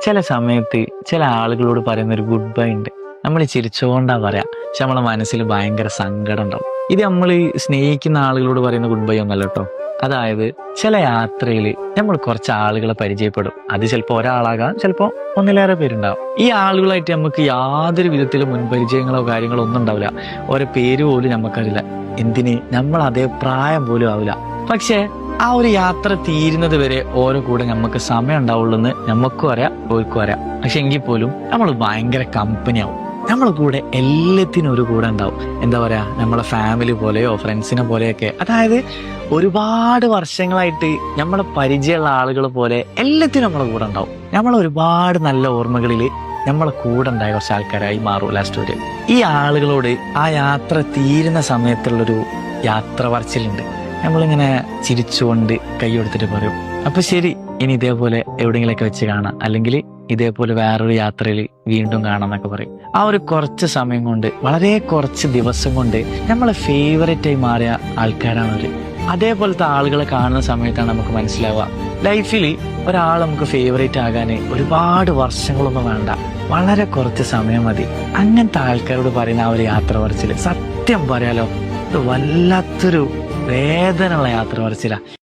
ചില സമയത്ത് ചില ആളുകളോട് പറയുന്ന ഒരു ഗുഡ് ബൈ ഉണ്ട്. നമ്മൾ ചിരിച്ചുകൊണ്ടാ പറയാ, പക്ഷെ നമ്മളെ മനസ്സിൽ ഭയങ്കര സങ്കടം ഉണ്ടാവും. ഇത് നമ്മൾ സ്നേഹിക്കുന്ന ആളുകളോട് പറയുന്ന ഗുഡ് ബൈ ഒന്നല്ല കേട്ടോ. അതായത് ചില യാത്രയിൽ നമ്മൾ കുറച്ച് ആളുകളെ പരിചയപ്പെടും. അത് ചിലപ്പോൾ ഒരാളാകാം, ചിലപ്പോൾ ഒന്നിലേറെ പേരുണ്ടാവും. ഈ ആളുകളായിട്ട് നമുക്ക് യാതൊരു വിധത്തിലും മുൻപരിചയങ്ങളോ കാര്യങ്ങളോ ഒന്നും ഉണ്ടാവില്ല. ഓരോ പേര് പോലും നമുക്കറിയില്ല. എന്തിന്, നമ്മൾ അതേ പ്രായം പോലും ആവില്ല. പക്ഷെ ആ ഒരു യാത്ര തീരുന്നത് വരെ ഓരോ കൂടെ നമുക്ക് സമയം ഉണ്ടാവുള്ളൂ എന്ന് നമുക്കും അറിയാം, ഓർക്കും അറിയാം. പക്ഷെ എങ്കിൽ പോലും നമ്മൾ ഭയങ്കര കമ്പനിയാവും. നമ്മളെ കൂടെ എല്ലാത്തിനും ഒരു കൂടെ ഉണ്ടാവും. എന്താ പറയാ, നമ്മളെ ഫാമിലി പോലെയോ ഫ്രണ്ട്സിനെ പോലെയൊക്കെ. അതായത് ഒരുപാട് വർഷങ്ങളായിട്ട് നമ്മളെ പരിചയമുള്ള ആളുകൾ പോലെ എല്ലാത്തിനും നമ്മളെ കൂടെ ഉണ്ടാവും. നമ്മളെ ഒരുപാട് നല്ല ഓർമ്മകളിൽ നമ്മളെ കൂടെ ഉണ്ടായ കുറച്ച് ആൾക്കാരായി മാറും ലാസ്റ്റ് വരെ. ഈ ആളുകളോട് ആ യാത്ര തീരുന്ന സമയത്തുള്ളൊരു യാത്ര പറച്ചിലുണ്ട്. നമ്മളിങ്ങനെ ചിരിച്ചുകൊണ്ട് കൈ കൊടുത്തിട്ട് പറയും, അപ്പൊ ശരി, ഇനി ഇതേപോലെ എവിടെയെങ്കിലൊക്കെ വെച്ച് കാണാം, അല്ലെങ്കിൽ ഇതേപോലെ വേറൊരു യാത്രയിൽ വീണ്ടും കാണാം എന്നൊക്കെ പറയും. ആ ഒരു കുറച്ച് സമയം കൊണ്ട്, വളരെ കുറച്ച് ദിവസം കൊണ്ട് നമ്മളെ ഫേവറേറ്റ് ആയി മാറിയ ആൾക്കാരാണ് അവര്. അതേപോലത്തെ ആളുകളെ കാണുന്ന സമയത്താണ് നമുക്ക് മനസ്സിലാവുക, ലൈഫിൽ ഒരാൾ നമുക്ക് ഫേവറേറ്റ് ആകാൻ ഒരുപാട് വർഷങ്ങളൊന്നും വേണ്ട, വളരെ കുറച്ച് സമയം മതി. അങ്ങനത്തെ ആൾക്കാരോട് പറയുന്ന ആ ഒരു യാത്ര പറച്ചില് സത്യം പറയാലോ, ഇത് വല്ലാത്തൊരു വേദനയുള്ള യാത്ര പറച്ചില്ല.